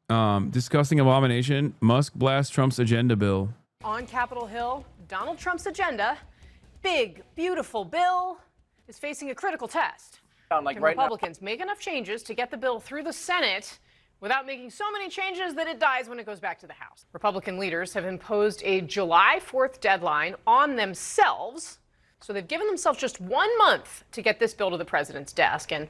Disgusting abomination. Musk blasts Trump's agenda bill. On Capitol Hill, Donald Trump's agenda, big, beautiful bill, is facing a critical test. Can Republicans make enough changes to get the bill through the Senate without making so many changes that it dies when it goes back to the House? Republican leaders have imposed a July 4th deadline on themselves, so they've given themselves just 1 month to get this bill to the president's desk. And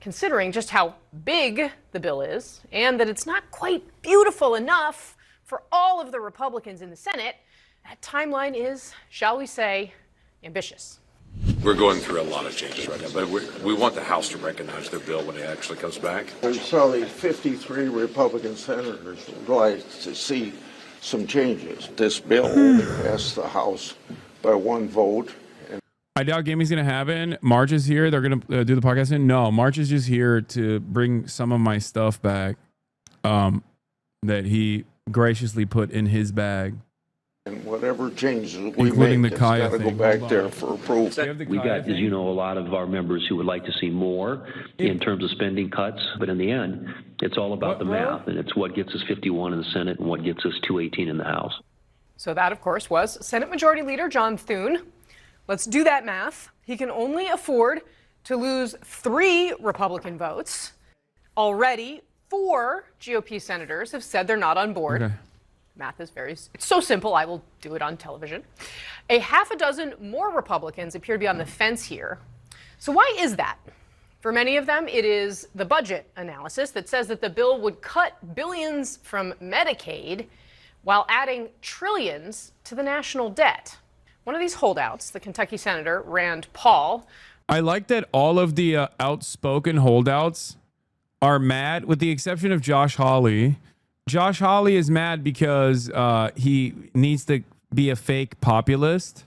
considering just how big the bill is and that it's not quite beautiful enough for all of the Republicans in the Senate, that timeline is, shall we say, ambitious. We're going through a lot of changes right now, but we want the House to recognize their bill when it actually comes back. So the 53 Republican senators would like to see some changes. This bill passed the House by one vote. I doubt gaming's going to happen. March is here. They're going to do the podcast. No, March is just here to bring some of my stuff back that he graciously put in his bag. And whatever changes we including make, the it's Kaya got to go thing. back there for approval. We got, as you know, a lot of our members who would like to see more in terms of spending cuts. But in the end, it's all about the math. And it's what gets us 51 in the Senate and what gets us 218 in the House. So that, of course, was Senate Majority Leader John Thune. Let's do that math. He can only afford to lose 3 Republican votes. Already, 4 GOP senators have said they're not on board. Okay. Math is it's so simple, I will do it on television. A half a dozen more Republicans appear to be on the fence here. So why is that? For many of them, it is the budget analysis that says that the bill would cut billions from Medicaid while adding trillions to the national debt. One of these holdouts, the Kentucky Senator Rand Paul. I like that all of the outspoken holdouts are mad, with the exception of Josh Hawley. Josh Hawley is mad because he needs to be a fake populist.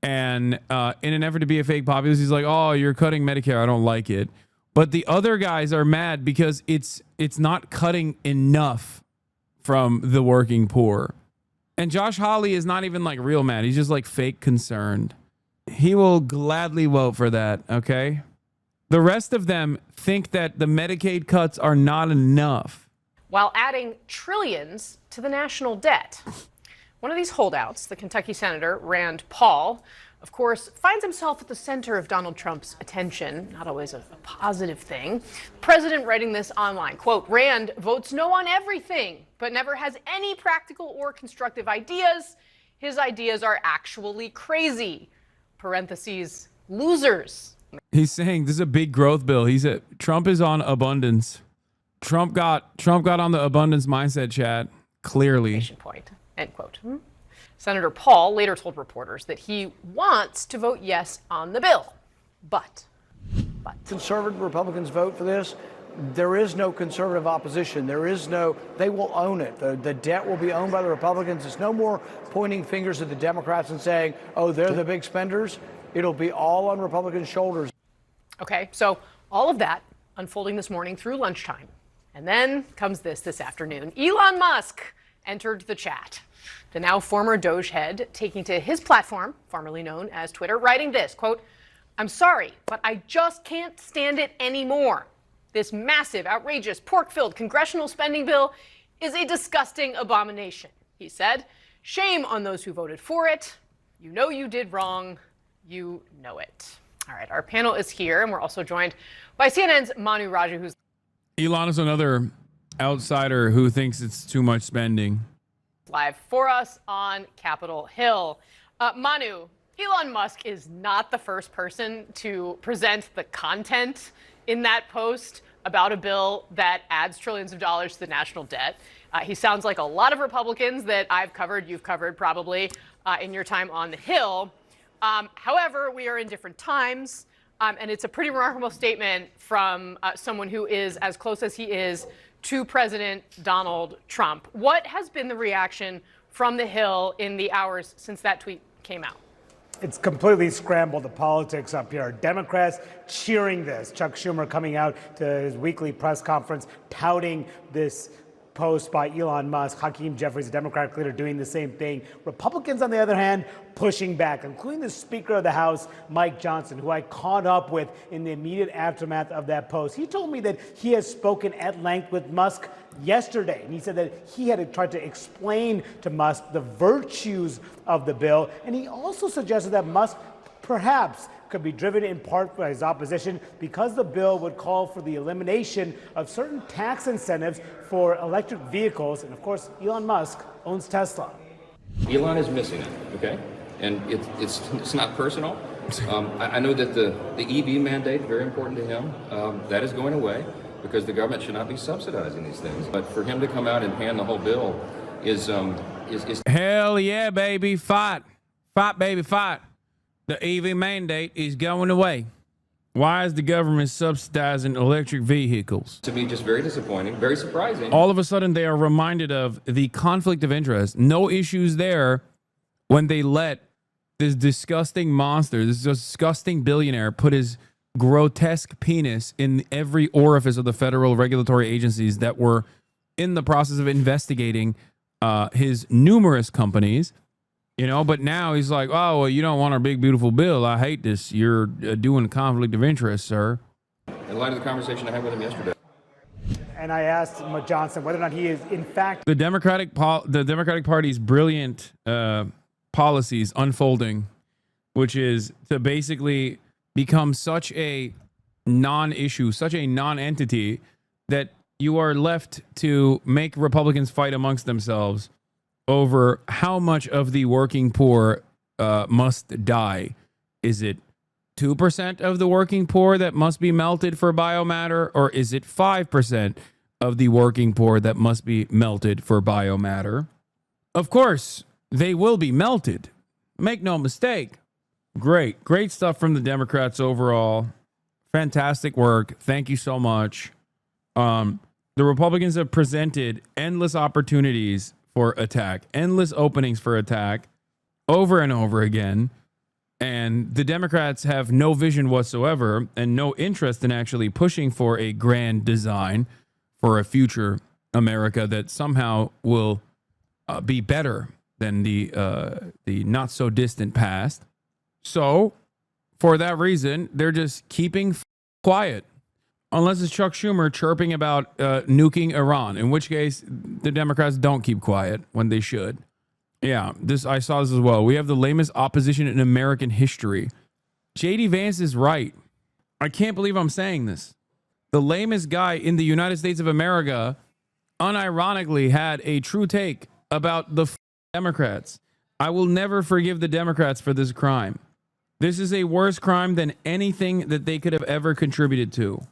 And in an effort to be a fake populist, he's like, oh, you're cutting Medicare. I don't like it. But the other guys are mad because it's not cutting enough from the working poor. And Josh Hawley is not even like real mad. He's just like fake concerned. He will gladly vote for that, okay? The rest of them think that the Medicaid cuts are not enough, while adding trillions to the national debt. One of these holdouts, the Kentucky Senator Rand Paul, of course, finds himself at the center of Donald Trump's attention, not always a positive thing. The president writing this online, quote, Rand votes no on everything, but never has any practical or constructive ideas. His ideas are actually crazy. Parentheses, losers. He's saying this is a big growth bill. He said Trump is on abundance. Trump got on the abundance mindset, chat, clearly. Point, end quote. Senator Paul later told reporters that he wants to vote yes on the bill. But. Conservative Republicans vote for this. There is no conservative opposition. There is no, they will own it. The debt will be owned by the Republicans. It's no more pointing fingers at the Democrats and saying, oh, they're the big spenders. It'll be all on Republican shoulders. Okay, so all of that unfolding this morning through lunchtime. And then comes this afternoon. Elon Musk entered the chat. The now former Doge head taking to his platform, formerly known as Twitter, writing this, quote, I'm sorry, but I just can't stand it anymore. This massive, outrageous, pork-filled congressional spending bill is a disgusting abomination, he said. Shame on those who voted for it. You know you did wrong. You know it. All right, our panel is here, and we're also joined by CNN's Manu Raju, who's Elon is another outsider who thinks it's too much spending. Live for us on Capitol Hill. Manu, Elon Musk is not the first person to present the content in that post about a bill that adds trillions of dollars to the national debt. He sounds like a lot of Republicans that I've covered, you've covered probably in your time on the Hill. However, we are in different times. And it's a pretty remarkable statement from someone who is as close as he is to President Donald Trump. What has been the reaction from the Hill in the hours since that tweet came out? It's completely scrambled the politics up here. Democrats cheering this. Chuck Schumer coming out to his weekly press conference touting this post by Elon Musk, Hakeem Jeffries, a Democratic leader, doing the same thing. Republicans, on the other hand, pushing back, including the Speaker of the House, Mike Johnson, who I caught up with in the immediate aftermath of that post. He told me that he has spoken at length with Musk yesterday, and he said that he had tried to explain to Musk the virtues of the bill, and he also suggested that Musk perhaps could be driven in part by his opposition because the bill would call for the elimination of certain tax incentives for electric vehicles. And of course, Elon Musk owns Tesla. Elon is missing it, okay? And it's not personal. I know that the EV mandate, very important to him, that is going away because the government should not be subsidizing these things. But for him to come out and pan the whole bill is Hell yeah, baby, fight. Fight, baby, fight. The EV mandate is going away. Why is the government subsidizing electric vehicles? to me just very disappointing, very surprising. All of a sudden, they are reminded of the conflict of interest. No issues there when they let this disgusting monster, this disgusting billionaire, put his grotesque penis in every orifice of the federal regulatory agencies that were in the process of investigating his numerous companies. You know, but now he's like, oh, well, you don't want our big, beautiful bill. I hate this. You're doing conflict of interest, sir. In light of the conversation I had with him yesterday. And I asked Johnson whether or not he is, in fact, The Democratic Party's brilliant policies unfolding, which is to basically become such a non-issue, such a non-entity that you are left to make Republicans fight amongst themselves over how much of the working poor must die. Is it 2% of the working poor that must be melted for biomatter, or is it 5% of the working poor that must be melted for biomatter? Of course, they will be melted. Make no mistake. Great stuff from the Democrats overall. Fantastic work. Thank you so much. The Republicans have presented endless opportunities for attack, endless openings for attack over and over again. And the Democrats have no vision whatsoever and no interest in actually pushing for a grand design for a future America that somehow will be better than the not so distant past. So for that reason, they're just keeping quiet. Unless it's Chuck Schumer chirping about nuking Iran, in which case the Democrats don't keep quiet when they should. Yeah, I saw this as well. We have the lamest opposition in American history. J.D. Vance is right. I can't believe I'm saying this. The lamest guy in the United States of America unironically had a true take about the Democrats. I will never forgive the Democrats for this crime. This is a worse crime than anything that they could have ever contributed to.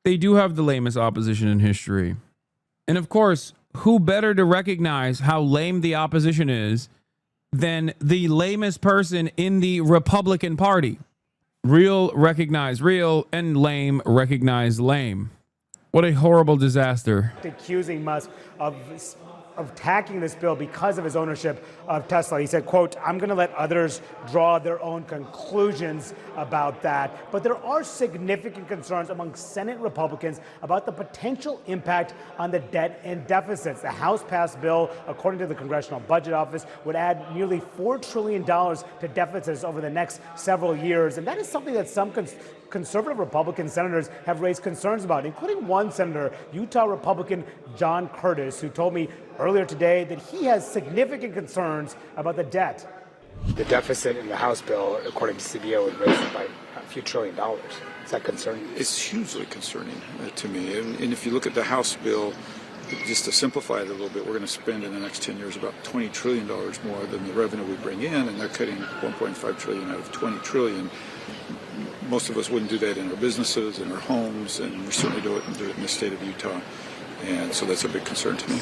They do have the lamest opposition in history. And of course, who better to recognize how lame the opposition is than the lamest person in the Republican Party? Real recognize real, and lame recognize lame. What a horrible disaster. accusing Musk of attacking this bill because of his ownership of Tesla. He said, quote, I'm going to let others draw their own conclusions about that. But there are significant concerns among Senate Republicans about the potential impact on the debt and deficits. The House-passed bill, according to the Congressional Budget Office, would add nearly $4 trillion to deficits over the next several years. And that is something that some conservative Republican senators have raised concerns about, including one senator, Utah Republican John Curtis, who told me earlier today that he has significant concerns about the debt. The deficit in the House bill, according to CBO, would raise it by a few $1 trillion. Is that concerning? It's hugely concerning to me. And if you look at the House bill, just to simplify it a little bit, we're going to spend in the next 10 years about $20 trillion more than the revenue we bring in, and they're cutting $1.5 trillion out of $20 trillion. Most of us wouldn't do that in our businesses, in our homes, and we certainly do it in the state of Utah. And so that's a big concern to me.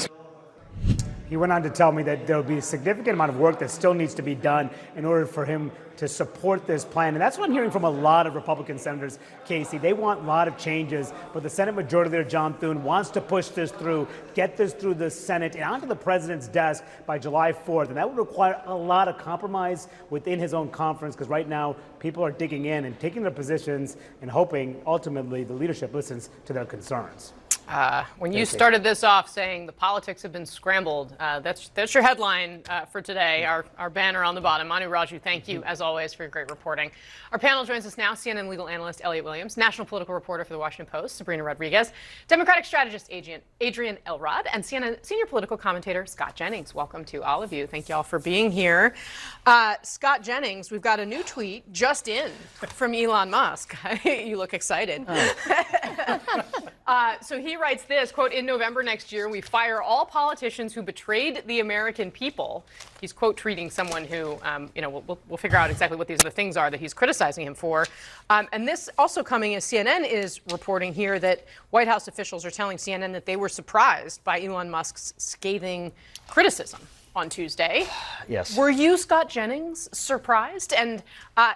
He went on to tell me that there will be a significant amount of work that still needs to be done in order for him to support this plan. And that's what I'm hearing from a lot of Republican senators, Casey. They want a lot of changes, but the Senate Majority Leader John Thune wants to push this through, get this through the Senate and onto the president's desk by July 4th. And that would require a lot of compromise within his own conference, because right now people are digging in and taking their positions and hoping ultimately the leadership listens to their concerns. When you started this off saying the politics have been scrambled, that's your headline for today, our banner on the bottom. Manu Raju, thank you, as always, for your great reporting. Our panel joins us now, CNN legal analyst Elliot Williams, national political reporter for The Washington Post, Sabrina Rodriguez, Democratic strategist Adrian Elrod, and CNN senior political commentator Scott Jennings. Welcome to all of you. Thank you all for being here. Scott Jennings, we've got a new tweet just in from Elon Musk. You look excited. So he writes this, quote, in November next year, we fire all politicians who betrayed the American people. He's quote tweeting someone who, we'll figure out exactly what these other things are that he's criticizing him for. And this also coming as CNN is reporting here that White House officials are telling CNN that they were surprised by Elon Musk's scathing criticism on Tuesday. Yes. Were you, Scott Jennings, surprised? And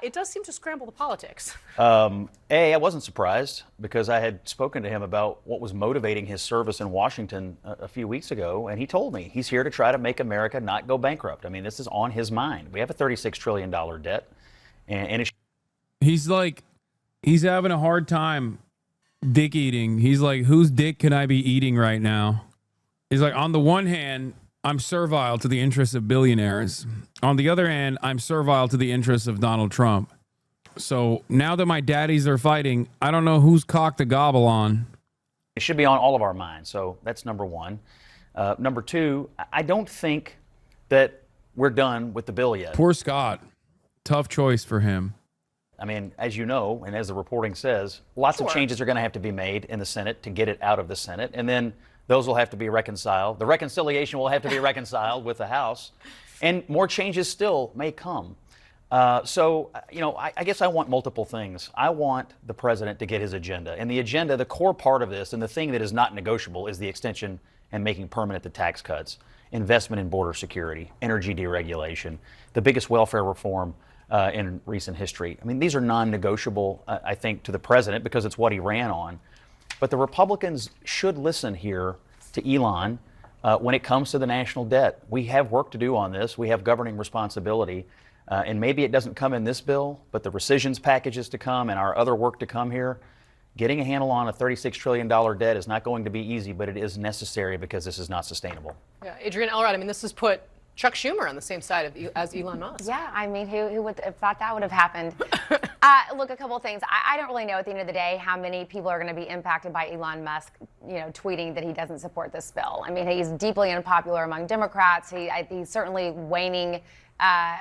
it does seem to scramble the politics. I wasn't surprised because I had spoken to him about what was motivating his service in Washington a few weeks ago, and he told me he's here to try to make America not go bankrupt. I mean, this is on his mind. We have a $36 trillion debt, and he's having a hard time dick eating. He's like, whose dick can I be eating right now? He's like, on the one hand, I'm servile to the interests of billionaires. On the other hand, I'm servile to the interests of Donald Trump. So now that my daddies are fighting, I don't know who's cock to gobble on. it should be on all of our minds. So that's number one. Number two, I don't think that we're done with the bill yet. Poor Scott. Tough choice for him. I mean, as you know, and as the reporting says, lots of changes are going to have to be made in the Senate to get it out of the Senate. And then those will have to be reconciled. The reconciliation will have to be reconciled with the House. And more changes still may come. I guess I want multiple things. I want the president to get his agenda. And the agenda, the core part of this, and the thing that is not negotiable, is the extension and making permanent the tax cuts, investment in border security, energy deregulation, the biggest welfare reform in recent history. I mean, these are non-negotiable, I think, to the president because it's what he ran on. But the Republicans should listen here to Elon when it comes to the national debt. We have work to do on this. We have governing responsibility. And maybe it doesn't come in this bill, but the rescissions packages to come and our other work to come here, getting a handle on a $36 trillion debt is not going to be easy, but it is necessary because this is not sustainable. Yeah, Adrian Elrod, I mean, this has put Chuck Schumer on the same side as Elon Musk. Yeah, I mean, who would have thought that would have happened? Look, a couple of things. I don't really know at the end of the day how many people are going to be impacted by Elon Musk, tweeting that he doesn't support this bill. I mean, he's deeply unpopular among Democrats. He's certainly waning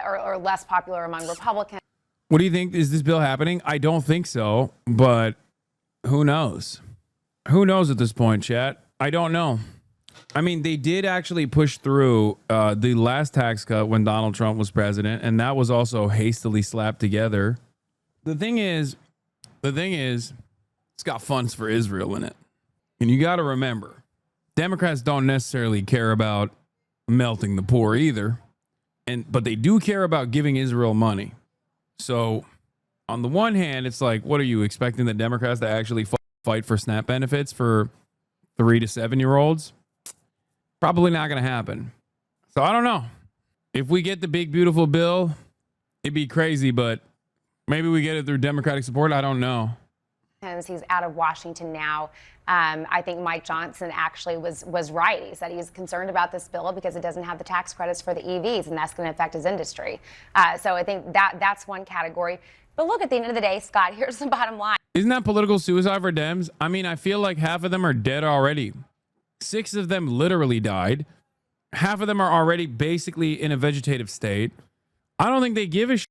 or less popular among Republicans. What do you think? Is this bill happening? I don't think so, but who knows? Who knows at this point, chat? I don't know. I mean, they did actually push through the last tax cut when Donald Trump was president, and that was also hastily slapped together. The thing is, it's got funds for Israel in it. And you got to remember, Democrats don't necessarily care about melting the poor either. But they do care about giving Israel money. So on the one hand, it's like, what are you expecting the Democrats to actually fight for SNAP benefits for 3 to 7-year-olds? Probably not going to happen. So I don't know. If we get the big, beautiful bill, it'd be crazy, but maybe we get it through Democratic support. I don't know. He's out of Washington now. I think Mike Johnson actually was right. He said he's concerned about this bill because it doesn't have the tax credits for the EVs, and that's going to affect his industry. So I think that's one category. But look, at the end of the day, Scott, here's the bottom line. Isn't that political suicide for Dems? I mean, I feel like half of them are dead already. 6 of them literally died. Half of them are already basically in a vegetative state. I don't think they give a shit.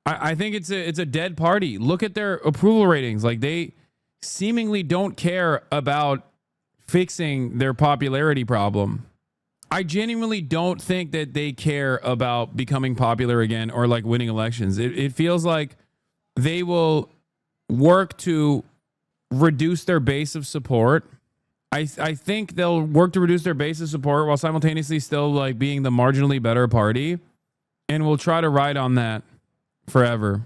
I think it's a dead party. Look at their approval ratings. Like, they seemingly don't care about fixing their popularity problem. I genuinely don't think that they care about becoming popular again or like winning elections. It feels like they will work to reduce their base of support. I think they'll work to reduce their base of support while simultaneously still like being the marginally better party, and we'll try to ride on that forever.